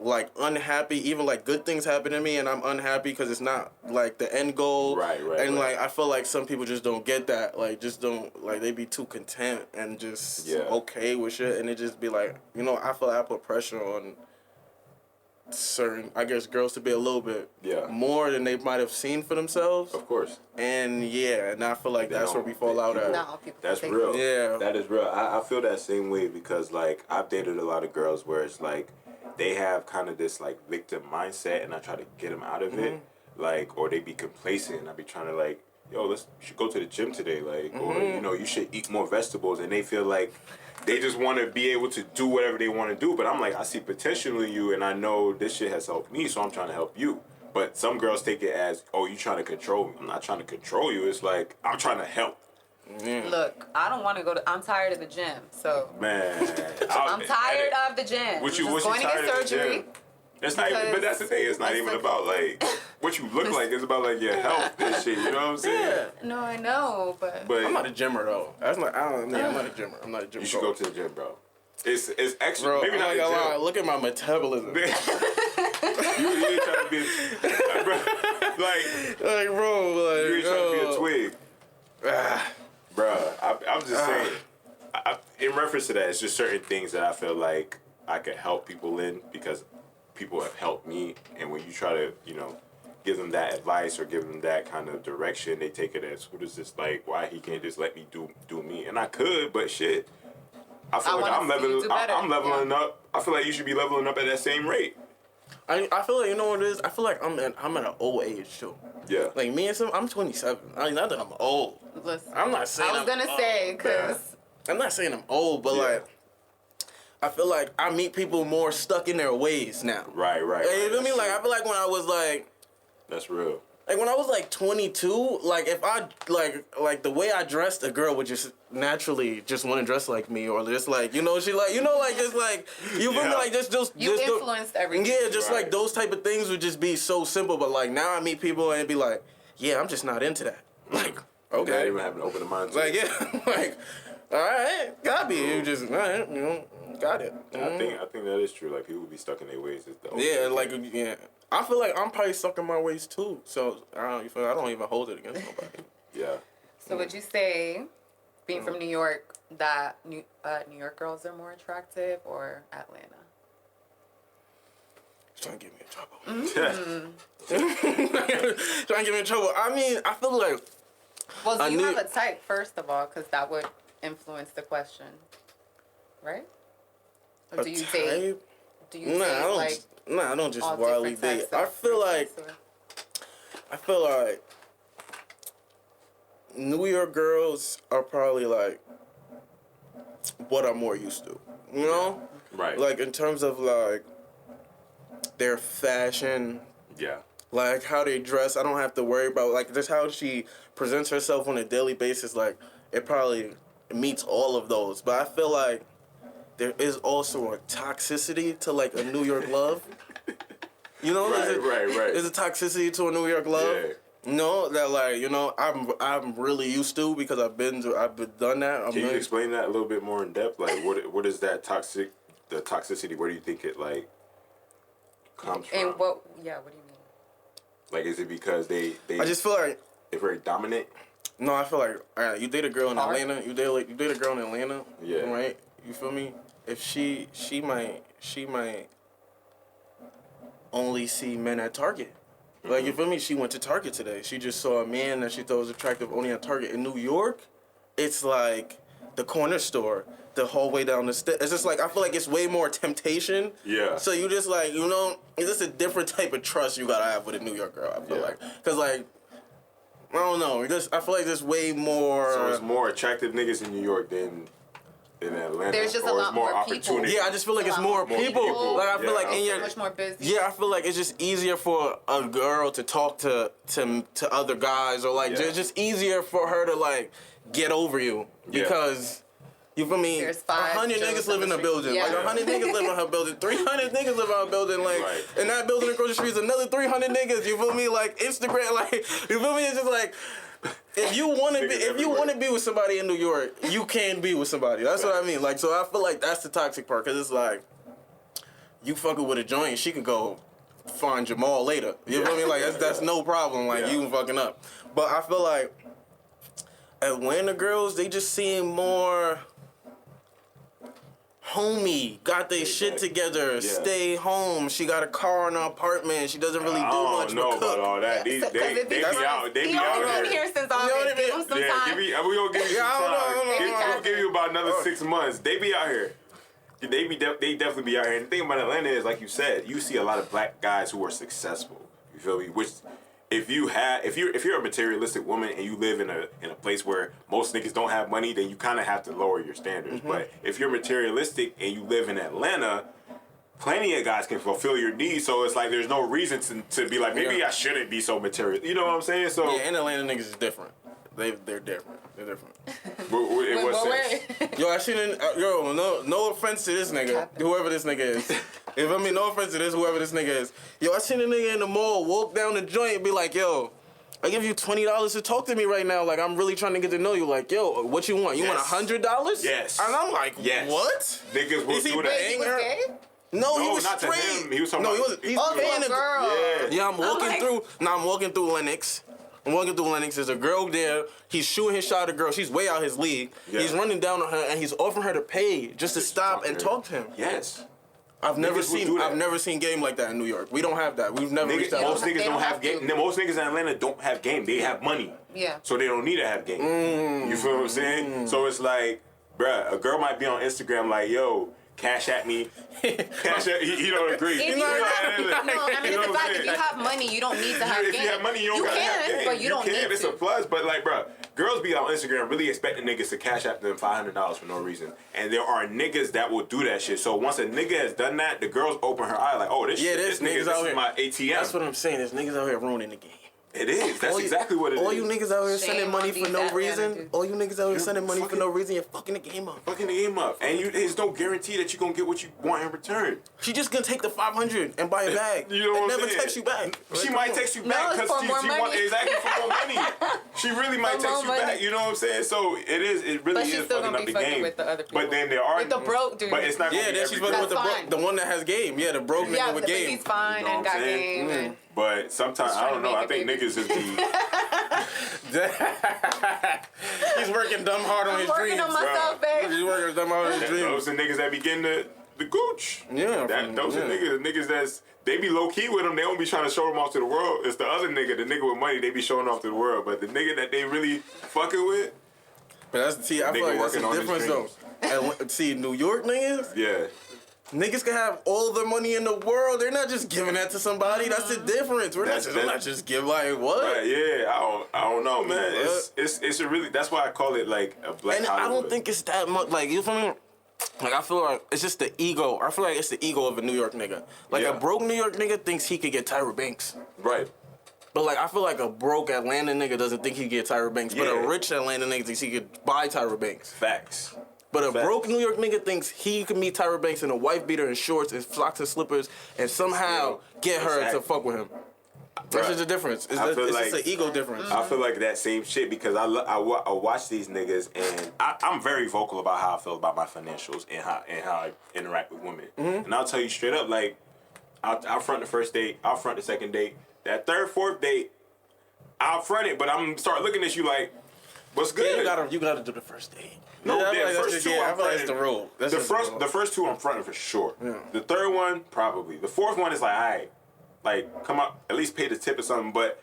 like unhappy. Even like good things happen to me, and I'm unhappy because it's not like the end goal. Right. And like I feel like some people just don't get that. Like just don't like they be too content and just okay with shit, and it just be like I feel like I put pressure on certain girls to be a little bit more than they might have seen for themselves. Of course. And and I feel like that's where we fall out at. No, people That's think real. Yeah. That is real. I feel that same way because like I've dated a lot of girls where it's like they have kind of this like victim mindset, and I try to get them out of it, like, or they be complacent, and I be trying to like, yo, you should go to the gym today, like, or you should eat more vegetables, and they feel like they just want to be able to do whatever they want to do. But I'm like, I see potential in you, and I know this shit has helped me, so I'm trying to help you. But some girls take it as, oh, you trying to control me. I'm not trying to control you. It's like, I'm trying to help. Look, I don't want to go to. I'm tired of the gym, so Man. I'm tired of the gym. What you I'm just going to tired get of the surgery. gym? It's not even, but that's the thing. It's not even about like what you look like. It's about like your health and shit. You know what I'm saying? No, I know, but I'm not a gymmer though. That's not. I'm not a gymmer. I'm not a gym. You should go to the gym, bro. It's extra. Bro, Maybe I'm not not the gonna lie. gym. Look at my metabolism. you ain't trying to be, bro, like bro, like you ain't trying to be a twig, bro. I'm just saying. In reference to that, it's just certain things that I feel like I could help people in because people have helped me, and when you try to, give them that advice or give them that kind of direction, they take it as, what is this, like, why he can't just let me do me? And I could, but shit, I feel like I'm leveling up. I feel like you should be leveling up at that same rate. I feel like, you know what it is? I feel like I'm at an old age too. Yeah. Like me and I'm 27. I mean, not that I'm old. listen, I'm not saying I was gonna say because I'm not saying I'm old, but like I feel like I meet people more stuck in their ways now. Right. Like, you feel me? That's Like true. I feel like when I was like That's real. Like when I was like 22, like if I like the way I dressed, a girl would just naturally just want to dress like me, or just like she like like just like you feel me, like just you just influenced everything. Yeah, just like those type of things would just be so simple. But like now I meet people and it'd be like, yeah, I'm just not into that. Like Not okay, even having an open mind. To like it. yeah, like all right, gotta be you just all right, got it. I think that is true. Like people be stuck in their ways. Is the Yeah, like yeah. I feel like I'm probably stuck in my ways too. So I don't even hold it against nobody. Yeah. So would you say, being from New York, that New York girls are more attractive or Atlanta? Trying to get me in trouble. Trying to get me in trouble. I mean, I feel like. Well, do you have a type, first of all? Because that would influence the question, right? Or do you date? Do you date, I don't just all wildly different date. types of I feel like New York girls are probably like what I'm more used to. You know? Right. Like in terms of like their fashion, Yeah. like how they dress. I don't have to worry about like just how she presents herself on a daily basis. Like it probably meets all of those. But I feel like there is also a toxicity to like a New York love. You know, Right. There's a toxicity to a New York love. Yeah. You know that like I'm really used to because I've done that. Can you explain that a little bit more in depth? Like what is that the toxicity? Where do you think it like comes from? And what do you mean? Like, is it because they I just feel like they're very dominant? no, I feel like you date a girl in Hard. Atlanta. You date a girl in Atlanta. Yeah. Right. You feel me? If she might only see men at Target. Like, you feel me? She went to Target today. She just saw a man that she thought was attractive only at Target. In New York, it's like the corner store, the whole way down the stairs. It's just like, I feel like it's way more temptation. Yeah. So you just like, you know, it's just a different type of trust you gotta have with a New York girl, I feel like. Because like, I don't know. I feel like there's way more. So it's more attractive niggas in New York than in Atlanta. There's just a or lot it's more more people. opportunity. Yeah, I just feel like it's more people. Like I feel like in so your much more busy. yeah, I feel like it's just easier for a girl to talk to other guys or like Yeah. it's just easier for her to like get over you because you feel me? There's 5 100 Joes niggas live in on a the building. street. Like Yeah. 100 niggas live in her building. 300 niggas live in her building. Like Right. in that building across the street is another 300 niggas. You feel me? Like Instagram. Like you feel me? It's just like. If you want to be with somebody in New York, you can be with somebody. That's what I mean. Like, so I feel like that's the toxic part, cause it's like, you fucking with a joint, she can go find Jamal later. You feel me? Like that's no problem. Like you can fucking up. But I feel like Atlanta girls, they just seem more homey, got their shit together, stay home. She got a car and an apartment. She doesn't really do much. I don't know but cook. about all that. They be out. They be out He only been here. here since August. Give him some Yeah, time. we gonna give you some I don't know, time. I don't know. We'll give you about another 6 months. They be out here. They definitely be out here. And the thing about Atlanta is, like you said, you see a lot of black guys who are successful. You feel me? Which, if you're a materialistic woman and you live in a place where most niggas don't have money, then you kind of have to lower your standards. But if you're materialistic and you live in Atlanta, plenty of guys can fulfill your needs. So it's like there's no reason to be like, maybe I shouldn't be so material. You know what I'm saying? So Yeah, and Atlanta niggas is different. They're different. They're different. in what sense? Yo, I shouldn't. No offense to this nigga, whoever this nigga is. If I mean, no offense to this, whoever this nigga is. Yo, I seen a nigga in the mall walk down the joint and be like, yo, I give you $20 to talk to me right now. Like, I'm really trying to get to know you. Like, yo, what you want? You want $100? Yes. And I'm like, Yes. what? Niggas will Is he do paying that. He was her? gay? No, he No, was not to straight. him. He was talking no, about- he's Oh, paying to a girl. Yeah. Yeah, I'm walking like- through. Now I'm walking through Lennox. There's a girl there. He's shooting his shot at a girl. She's way out his league. Yeah. He's running down on her and he's offering her to pay just to stop and to talk to him. Yes. I've never Niggas will do that. I've never seen game like that in New York. We don't have that. We've never reached that. Most They niggas don't don't have have game. to. Most niggas in Atlanta don't have game. They have money. Yeah. So they don't need to have game. You feel what I'm saying? So it's like, bruh, a girl might be on Instagram like, yo, cash at me. Cash at he don't agree. If you know what have, I mean? no, I mean, You know it's a what I'm fact. If saying? you have money, you don't need to have If game. you have money, you don't gotta have game. but you don't need It's to. a plus, but like, bro, girls be on Instagram really expecting niggas to cash out them $500 for no reason, and there are niggas that will do that shit. So once a nigga has done that, the girls open her eye like, oh, this Yeah, shit, there's this nigga, niggas this out is here. my ATM. That's what I'm saying. There's niggas out here ruining the game. It is. That's exactly what it is. All you niggas out here Shame sending money on for these no Atlanta reason. dudes. All you niggas out here You're sending money for fucking- no reason. You're fucking the game up. Fucking the game up, and there's no guarantee that you're gonna get what you want in return. She just gonna take the $500 and buy a bag. You know what and I'm never saying? text you back. She Like, might come on. text you No, back it's because for more she money. wants exactly for more money. She really might For text more you money. back. You know what I'm saying? So it really But she's is still fucking gonna up be the fucking game. with the other people. But then there are With the broke dude. But it's not. Yeah, gonna be then she's every fucking with girl. the That's fine. the one that has game. Yeah, the broke Yeah, nigga with but game. he's fine You know and what I'm got saying? game. And But sometimes Just I trying don't to know. I make think it, baby. niggas just be. He's working dumb hard on his dreams. Working on myself, babe. He's working dumb hard on his dreams. Those are niggas that be getting the gooch. Yeah, Those are niggas that's they be low key with them. They don't be trying to show them off to the world. It's the other nigga, the nigga with money. They be showing off to the world. But the nigga that they really fucking with, But that's I feel like that's the difference though. And see, New York niggas, yeah. niggas can have all the money in the world. They're not just giving that to somebody. That's the difference. I'm not just giving like what? Right, yeah, I don't know, man. It's a really. That's why I call it like a black. And Hollywood. I don't think it's that much. Like you feel me? Like I feel like it's just the ego. I feel like it's the ego of a New York nigga. Like a broke New York nigga thinks he could get Tyra Banks. Right. But like I feel like a broke Atlanta nigga doesn't think he can get Tyra Banks. But a rich Atlanta nigga thinks he could buy Tyra Banks. Facts. But a broke New York nigga thinks he can meet Tyra Banks in a wife beater and shorts and socks and slippers and somehow get her to fuck with him. That's just the difference. It's just an ego difference. I feel like that same shit because I watch these niggas and I'm very vocal about how I feel about my financials and how I interact with women. Mm-hmm. And I'll tell you straight up, like I'll front the first date, I'll front the second date, that third, fourth date, I'll front it, but I'm gonna start looking at you like, what's good? Yeah, you gotta do the first date. No, I the feel first two, I feel like that's the rule. The first two I'm fronting for sure. Yeah. The third one, probably. The fourth one is like, all right, like, come up, at least pay the tip or something. But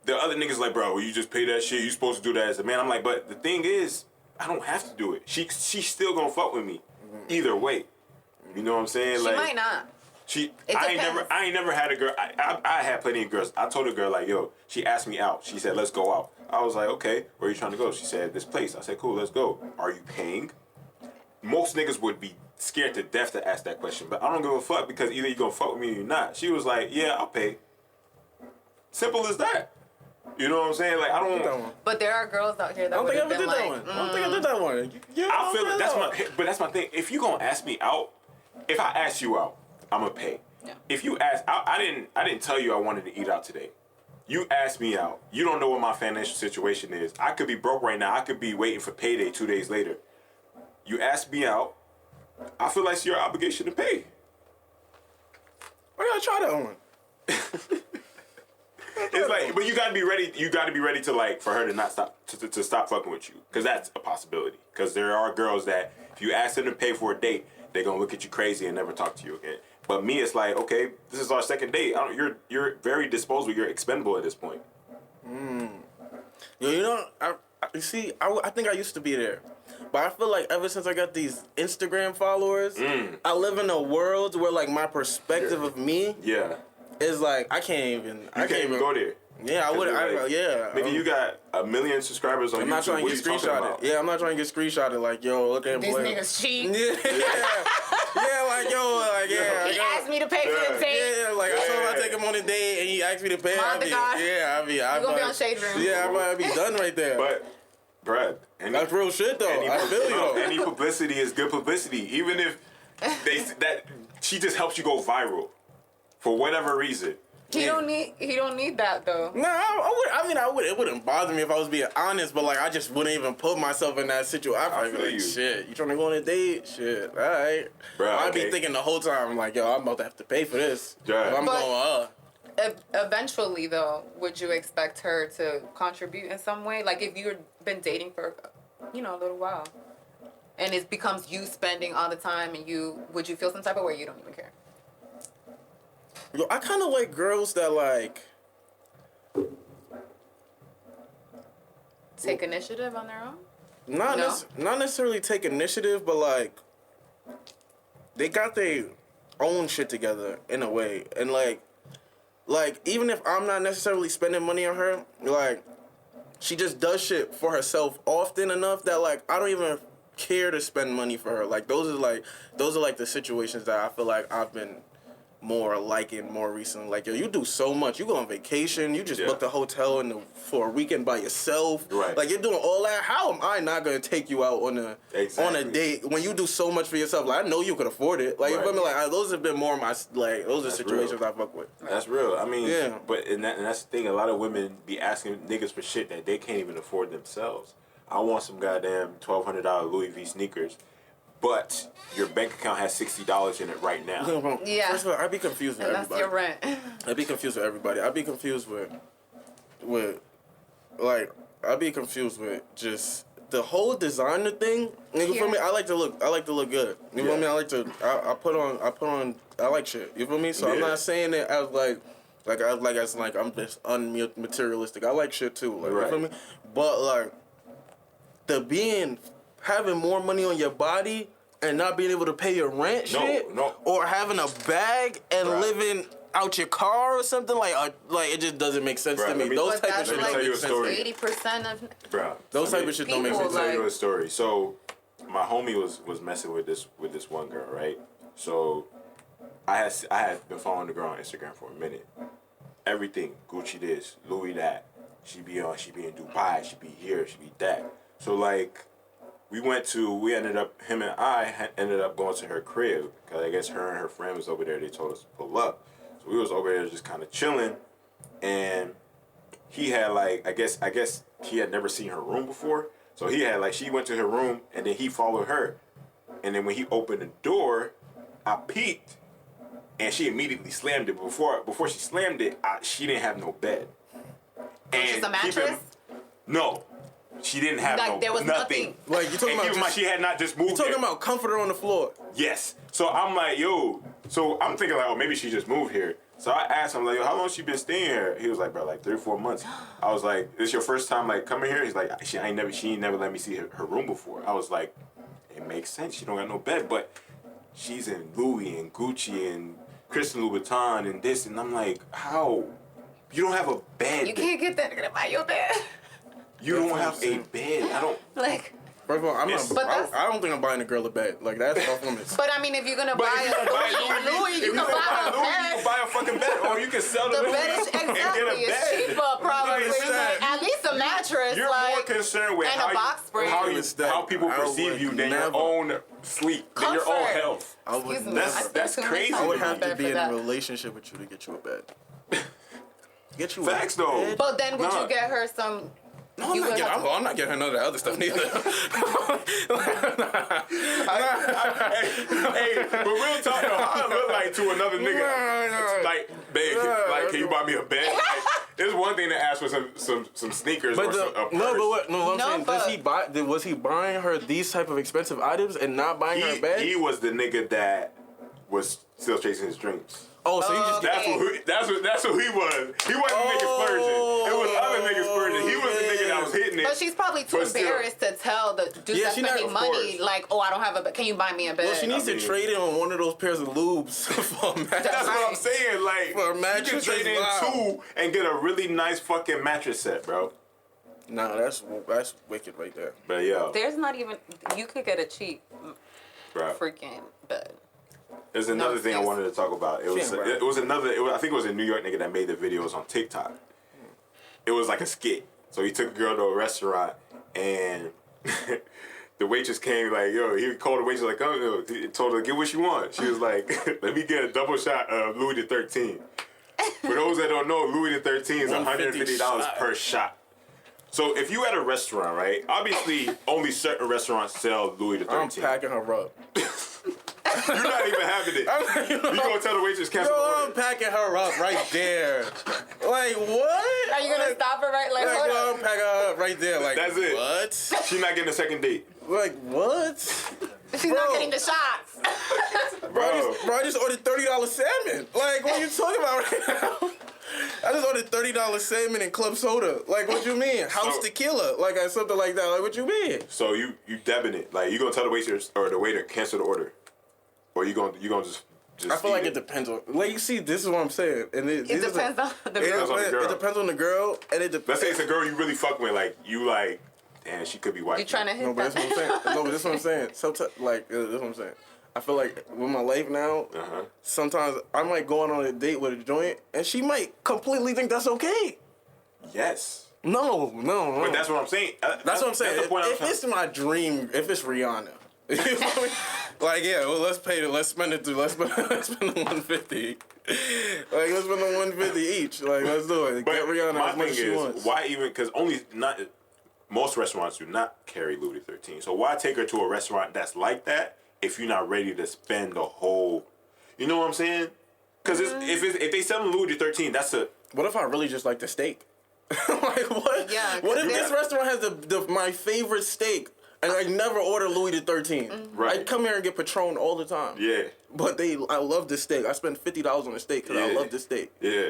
the other niggas like, bro, you just pay that shit. You supposed to do that as a man. I'm like, but the thing is, I don't have to do it. She's still gonna fuck with me, either way. You know what I'm saying? She like, might not. I ain't never had a girl. I had plenty of girls. I told a girl like, yo. She asked me out. She said, let's go out. I was like, okay. Where are you trying to go? She said, this place. I said, cool. Let's go. Are you paying? Most niggas would be scared to death to ask that question, but I don't give a fuck because either you gonna fuck with me or you're not. She was like, yeah, I'll pay. Simple as that. You know what I'm saying? Like I don't. But there are girls out here that would have been like, I don't think I did that one. I feel it. That's my thing. If you gonna ask me out, if I ask you out, I'm gonna pay. Yeah. If you ask, I didn't tell you I wanted to eat out today. You asked me out. You don't know what my financial situation is. I could be broke right now. I could be waiting for payday 2 days later. You asked me out. I feel like it's your obligation to pay. Why y'all try that one? It's like, but you gotta be ready. You gotta be ready to like for her to not stop to stop fucking with you, because that's a possibility. Because there are girls that if you ask them to pay for a date, they're gonna look at you crazy and never talk to you again. But me, it's like, okay, this is our second date. You're very disposable. You're expendable at this point. Yo, you know, I think I used to be there. But I feel like ever since I got these Instagram followers, I live in a world where like my perspective of me is like I can't even go there. Yeah, I would. Nigga, you got 1 million subscribers on YouTube. I'm not trying to get screenshotted. Yeah, I'm not trying to get screenshotted. Like, yo, look at him. These niggas cheat. Yeah, like, yo, like, yeah. He asked me to pay for the date. Yeah, like, I told him I take him on a date, and he asked me to pay. You're gonna be on Shade Room. Yeah, I might be done right there. But, bruh, that's real shit, though. I feel you, though. Any publicity is good publicity. Even if she just helps you go viral for whatever reason. He don't need that though. No, I would. It wouldn't bother me if I was being honest, but like I just wouldn't even put myself in that situation. I'd be like, shit, you trying to go on a date? Shit, all right. Bro, I'd be thinking the whole time, like, yo, I'm about to have to pay for this. Yeah. I'm going. Eventually, though, would you expect her to contribute in some way? Like if you've been dating for, a little while, and it becomes you spending all the time, and would you feel some type of way you don't even care? Yo, I kind of like girls that like take initiative on their own. Not necessarily take initiative, but like they got their own shit together in a way, and like even if I'm not necessarily spending money on her, like she just does shit for herself often enough that like I don't even care to spend money for her. Like those are like the situations that I feel like I've been more liking more recently. Like, yo, you do so much. You go on vacation. You just booked a hotel for a weekend by yourself. Right. Like, you're doing all that. How am I not going to take you out on a date when you do so much for yourself? Like, I know you could afford it. Like, you feel me? Like, those have been more my, like, those are situations I fuck with. That's real. I mean, but and that's the thing. A lot of women be asking niggas for shit that they can't even afford themselves. I want some goddamn $1,200 Louis V sneakers. But your bank account has $60 in it right now. Yeah. First of all, I'd be confused with everybody. That's your rent. I'd be confused with everybody. I'd be confused with like I'd be confused with just the whole designer thing. Nigga, for me, I like to look good. You know what I mean? I like to. I put on. I like shit. You feel me? So I'm not saying it as I'm just unmaterialistic. I like shit too. Like, you feel me? But like having more money on your body and not being able to pay your rent, or having a bag and living out your car or something like it just doesn't make sense to me. Those type of shit don't make sense. 80% of those type of shit don't make sense. Let me tell you a story. So my homie was messing with this one girl, right? So I had been following the girl on Instagram for a minute. Everything Gucci this, Louis that. She be in Dubai. She be here. She be that. So like. Him and I ended up going to her crib because I guess her and her friend was over there. They told us to pull up. So we was over there just kind of chilling, and he had like I guess he had never seen her room before. So he had like she went to her room and then he followed her, and then when he opened the door, I peeked, and she immediately slammed it. Before she slammed it, she didn't have no bed. Just a mattress? No. She didn't have there was nothing. Like you talking about? She had not just moved. You talking about comforter on the floor? Yes. So I'm like, yo. So I'm thinking like, oh, maybe she just moved here. So I asked him like, yo, how long she been staying here? He was like, bro, like 3 or 4 months. I was like, this your first time like coming here? He's like, she ain't never let me see her room before. I was like, it makes sense. She don't got no bed, but she's in Louis and Gucci and Christian Louboutin and this, and I'm like, how? You don't have a bed. You can't get that nigga to buy your bed. You don't have a bed. I don't like. First of all, I don't think I'm buying a girl a bed. Like that's off limits. But I mean, if you're gonna buy a Louis, you can buy a bed. You can buy a fucking bed, or you can sell the bed is and get a it's bed. cheaper probably. At least a mattress. You're more concerned with how people perceive you than your own sleep, than your own health. That's crazy. I would have to be in a relationship with you to get you a bed. Get you facts though. But then would you get her some? No, I'm not getting her none of the other stuff neither. Hey, but real talk though, how I look like to another nigga? Like, babe, can you buy me a bed? Like, it's one thing to ask for some sneakers or a purse. Was he buying her these type of expensive items and not buying her a bed? He was the nigga that was still chasing his dreams. Oh, so you just that's who he was. He wasn't the nigga splurging. It was other niggas splurging. He was the nigga that was hitting it. But she's probably too embarrassed to tell the dude that's spending money, like, oh, I don't have a bed. Can you buy me a bed? Well, she needs to trade in on one of those pairs of lubes for a mattress. That's what I'm saying. Like, for a mattress, you can trade in 2 and get a really nice fucking mattress set, bro. Nah, that's wicked right there. But yo, there's not even. You could get a cheap freaking bed. There's another thing I wanted to talk about. I think it was a New York nigga that made the videos on TikTok. It was like a skit. So he took a girl to a restaurant and the waitress came like, yo, he called the waitress like, oh, he told her, get what you want. She was like, let me get a double shot of Louis XIII. For those that don't know, Louis XIII is $150 per shot. So if you at a restaurant, right? Obviously, only certain restaurants sell Louis XIII. I'm packing her up. You're not even having it. You gonna tell the waitress cancel the order? I'm packing her up right there. Like what? Are you gonna stop her right? Like I'm packing her up right there. Like that's it. What? She's not getting a second date. Like what? She's not getting the shots. Bro, I just ordered $30 salmon. Like what are you talking about right now? I just ordered $30 salmon and club soda. Like, what you mean? House tequila. Like, something like that. Like, what you mean? So you debbing it. Like, you gonna tell the waitress or the waiter cancel the order? Or you gonna just I feel like it depends on. Like, you see, this is what I'm saying. And it depends on the girl. It depends on the girl. And let's say it's a girl you really fuck with. Like, you like, damn, she could be white. You trying to hit but that's what I'm saying. No, but that's what I'm saying. Sometimes, like, that's what I'm saying. I feel like with my life now, sometimes I might go on a date with a joint, and she might completely think that's okay. Yes. No. But that's what I'm saying. That's what I'm saying. That's the point if it's my dream, if it's Rihanna, you know what I mean? Like, yeah, well, let's spend the $150. Like, let's spend the $150 each. Like, let's do it. But get Rihanna my as much thing as she is, wants. why even? Because most restaurants do not carry Louis XIII. So why take her to a restaurant that's like that if you're not ready to spend the whole? You know what I'm saying? Because if they sell Louis XIII, that's a. What if I really just like the steak? Like what? Yeah, What if 'cause this restaurant has my favorite steak and I never order Louis the 13? Right. I come here and get Patron all the time. Yeah. But I love this steak. I spend $50 on a steak because I Yeah. love this steak. Yeah.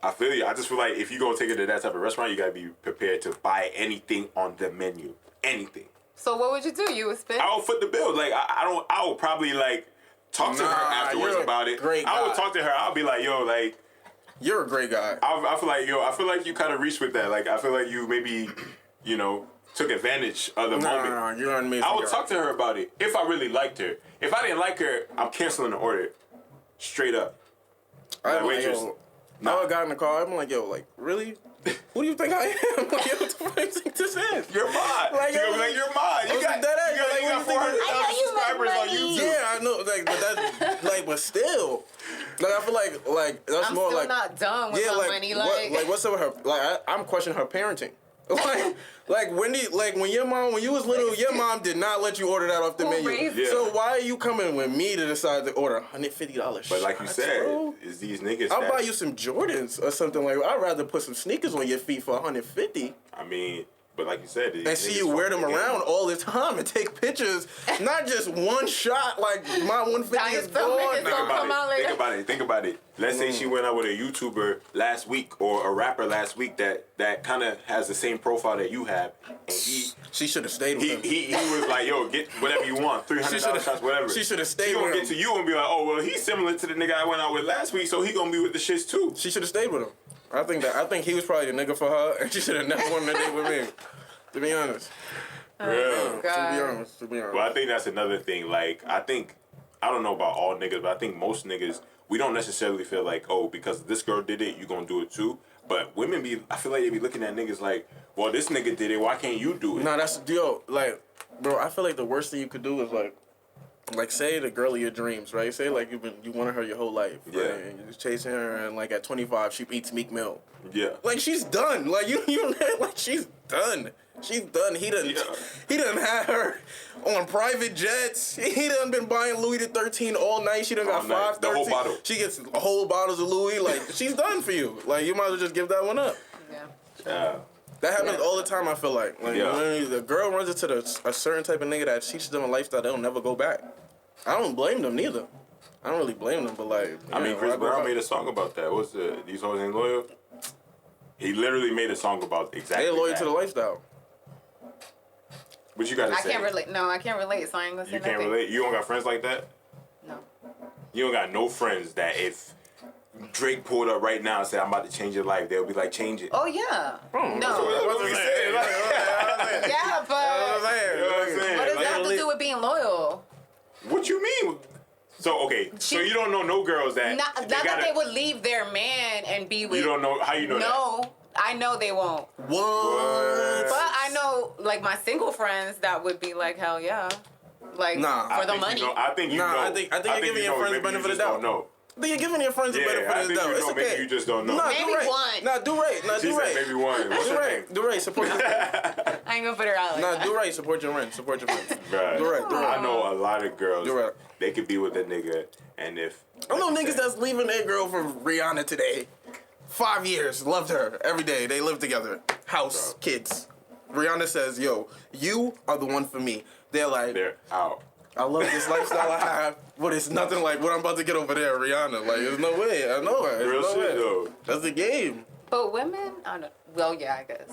I feel you. I just feel like if you gonna take it to that type of restaurant, you gotta be prepared to buy anything on the menu. Anything. So what would you do? You would spend? I would foot the bill. Like I would probably like talk to her afterwards you're a about it. great I would guy. talk to her. I'll be like, yo, like You're a great guy. I feel like you kind of reached with that. Like I feel like you maybe, took advantage of the moment. No, you're an amazing I would guy. talk to her about it if I really liked her. If I didn't like her, I'm canceling the order. Straight up. I'm Like, like, waitress, yo, nah. I got in the car. I'm like, yo, like, really? Who do you think I am? Like, yo, what the fuck do you think this is? You're mine. Like, You're gonna be yo, like, you're mine. I You was got, dead ass. you got, Like, you got what do you think? 400,000 subscribers on YouTube. Yeah, I know. Like, but that, like, but still, like, I feel like that's I'm more still like, not done with yeah, my like, money. what's up with her? Like, I'm questioning her parenting. Like when you was little, your mom did not let you order that off the Who menu. raised you? So why are you coming with me to decide to order $150? But like you shots, said, bro? is these niggas I'll that, buy you some Jordans or something like. I'd rather put some sneakers on your feet for $150 I mean, but like you said, these and see niggas you wear fucking them the game. around all the time and take pictures. Not just one shot. Like my 150 Now is you're filming gone. this Think all now. come out later. Think about it. Let's say she went out with a YouTuber last week or a rapper last week that kind of has the same profile that you have, and She should have stayed with him. he was like, yo, get whatever you want, $300 shots, whatever. She shoulda stayed She gonna with get him. to you and be like, oh well, he's similar to the nigga I went out with last week, so he gonna be with the shits too. She should have stayed with him. I think he was probably the nigga for her, and she should have never wanted to date with me. To be honest. Yeah. Oh, God. To be honest. Well, I think that's another thing. Like, I don't know about all niggas, but I think most niggas, we don't necessarily feel like, oh, because this girl did it, you gonna do it too. But women I feel like they be looking at niggas like, well, this nigga did it, why can't you do it? Nah, that's like, bro. I feel like the worst thing you could do is like say the girl of your dreams, right? Say like you wanted her your whole life, right? Yeah. And you're chasing her, and like at 25, she eats Meek Mill. Yeah. Like she's done. Like you like she's done. She's done. He done had her on private jets. He done been buying Louis the 13 all night. She done got All night. 5 The whole bottle. She gets whole bottles of Louis. Like she's done for you. Like you might as well just give that one up. Yeah. That happens all the time. I feel like Yeah. when the girl runs into a certain type of nigga that teaches them a lifestyle, they'll never go back. I don't blame them neither. I don't really blame them, but like I mean, Chris why go Brown back? made a song about that. What's These Hoes Ain't Loyal? He literally made a song about exactly They're loyal that. to the lifestyle. What you gotta I say? can't relate. No, I can't relate. So I ain't gonna say You can't nothing. relate? You don't got friends like that? No. You don't got no friends that if Drake pulled up right now and said, I'm about to change your life, they'll be like, change it. Oh yeah. Hmm. No. What we saying? Yeah, but You know what I'm saying? what does Like, that have to do with being loyal? what you mean? So, okay, so you don't know no girls that... Not that they would leave their man and be with. You don't know... How you know that? No, I know they won't. What? But I know, like my single friends, that would be like, hell yeah, like Nah. for the money. I think you know. Nah, I think you're giving your friends the benefit of the doubt. No. I think you're giving your friends the Yeah, benefit I of the think doubt. you It's know, okay. maybe you just don't know. Nah, Maybe do right. one. Nah, do right. Nah, She do said right. maybe one. What's Do her right. name? Do right. Support your friends. I ain't gonna put her out like Nah, that. do right. Support your friends. Support your friends. Bruh, Do right. Do right. I know a lot of girls. You're right. They could be with a nigga, and if I know like you niggas said, that's leaving their girl for Rihanna today. 5 years, loved her every day. They live together, house, kids. Rihanna says, "Yo, you are the one for me." They're like, they're out. "I love this lifestyle I have, but it's nothing like what I'm about to get over there, Rihanna." Like, there's no way. I know her. There's Real no shit way. though. That's the game. But women, I don't know. Well, yeah, I guess.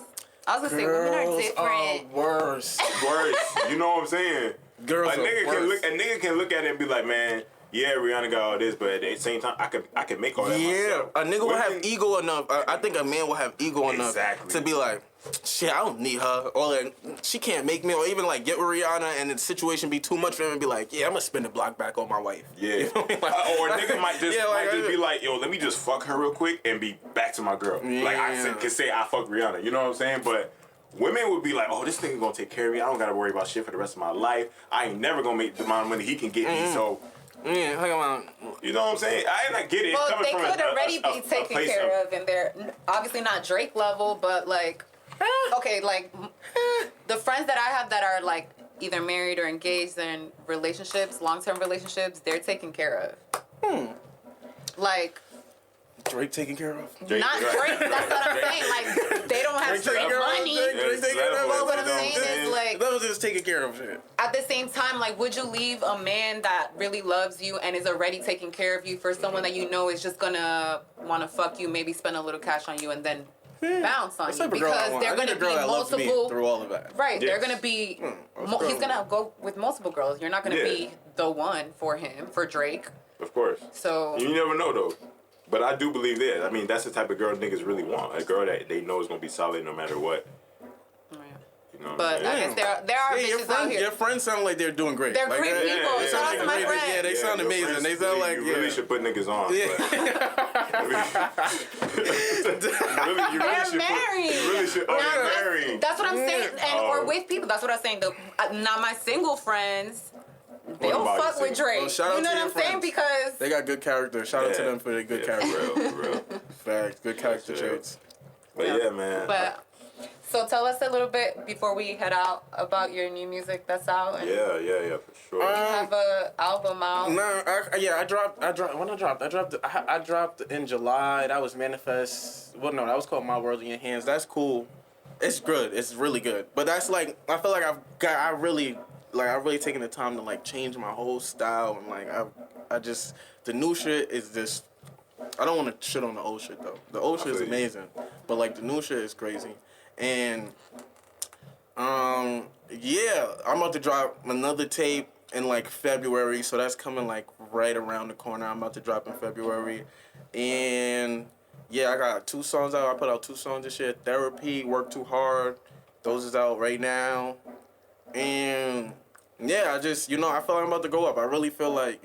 I was gonna say women are Girls different. worse. Worse. You know what I'm saying? Girls A are nigga worse. can look at it and be like, man, yeah, Rihanna got all this, but at the same time, I could make all that Yeah, myself. a nigga will have Women- ego enough. I think a man will have ego enough Exactly. to be like, shit, I don't need her, or like, she can't make me, or even like get with Rihanna and the situation be too much for him and be like, yeah, I'm gonna spin the block back on my wife. Yeah. You know what I mean? Like- Or a nigga might just, Yeah, might just be like, yo, let me just fuck her real quick and be back to my girl. Like, Yeah. can say I fuck Rihanna. You know what I'm saying? But women would be like, oh, this nigga gonna take care of me. I don't gotta worry about shit for the rest of my life. I ain't never gonna make the amount of money he can get me. So, Yeah, hang on. you know what I'm saying? I get it. It's Well, coming they from could already a be taken place care of, and they're obviously not Drake level, but like, okay, like the friends that I have that are like either married or engaged in relationships, long-term relationships, they're taken care of. Like, Drake taken care of. Drake, Not right. Drake. That's what I'm saying. Like they don't have Drake straight taking care of money. Drake taking care of But what I'm You know what I'm saying is saying? like That was just taking care of shit. at the same time, like would you leave a man that really loves you and is already taking care of you for someone that you know is just gonna want to fuck you, maybe spend a little cash on you and then bounce on What you type of girl I because want? they're I need gonna a girl be that loves me multiple. through all of that. Right, they're Yes. gonna be. let's He's go. gonna go with multiple girls. You're not gonna Yeah. be the one for him, for Drake. Of course. So You never know though. But I do believe that. I mean, that's the type of girl niggas really want. A girl that they know is gonna be solid no matter what. You know what but I'm I saying? guess there are Yeah, bitches out your here. friends sound like they're doing great. They're like, great yeah, people. yeah, Shout out yeah, to my yeah, friends. Yeah, they sound your amazing. friends They sound like you really should put niggas on. Yeah. You They're really should married. You really should. Oh, Now, they're married. That's what I'm saying. And or Oh. with people. That's what I'm saying. Not my single friends. They'll about fuck your with single? Drake. Well, shout out you know to what your I'm saying? friends. Because They got good character. Shout out to them for their good character. For real. Facts, good character Yeah. traits. But yeah, man. But so tell us a little bit before we head out about your new music that's out. And Yeah, for sure. you have a album out. No, I dropped. When I dropped in July. That was Manifest. Well, no, that was called My World in Your Hands. That's cool. It's good. It's really good. But that's like, I feel like I've really taken the time to like change my whole style and like I just the new shit is just. I don't want to shit on the old shit though. The old shit is feel you. amazing, but like the new shit is crazy. And yeah, I'm about to drop another tape in like February, so that's coming like right around the corner. I'm about to drop in February, and yeah, I got 2 songs out. I put out 2 songs this year. Therapy, Work Too Hard. Those is out right now, and yeah, I just I feel like I'm about to go up. I really feel like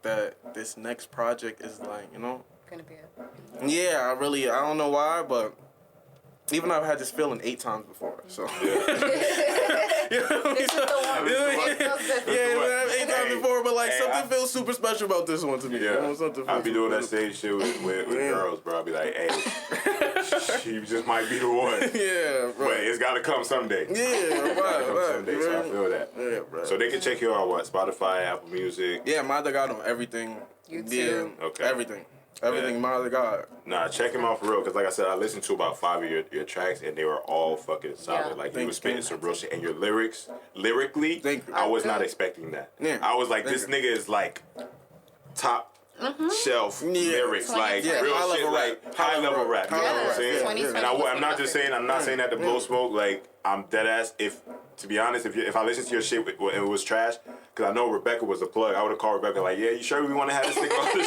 that this next project is like Gonna be it. yeah, I don't know why, but even though I've had this feeling 8 times before, so. This is the one. It feels different. Yeah, I've 8 times Hey, before, but like hey, something feels super special about this one to me. Yeah, Something I'll feels be doing that super same shit with Yeah. girls, bro. I'll be like, hey, she just might be the one. special. Yeah, bro. But it's gotta come someday. Yeah, It's gotta come right, someday, so I feel that. Yeah, bro. So they can check you out, what? Spotify, Apple Music. Yeah, Mother God on everything. YouTube. Yeah, Okay. everything. Everything, Yeah. Mother God. Nah, check him out for real. Cause like I said, I listened to about 5 of your tracks, and they were all fucking solid. Yeah. Like you Thank was spitting you. some real shit, and your lyrically, Thank you. I was not expecting that. Yeah. I was like, Thank this you. nigga is like top shelf Yeah. lyrics, like Yeah, real high shit, level like rap. high level rap. You know what I'm Yeah, saying? 2020 And I'm not was just saying, I'm not saying that to blow smoke. Like I'm dead ass. To be honest, if I listened to your shit and it was trash, because I know Rebecca was the plug, I would have called Rebecca like, yeah, you sure we want to have this nigga on the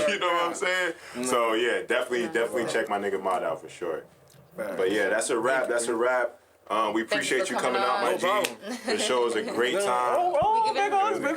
show? You know what I'm saying? So yeah, definitely check my nigga Mod out for sure. But yeah, that's a wrap. That's a wrap. We appreciate you coming out, my No G. problem. The show was a great time. Oh, We give it- big on, big on.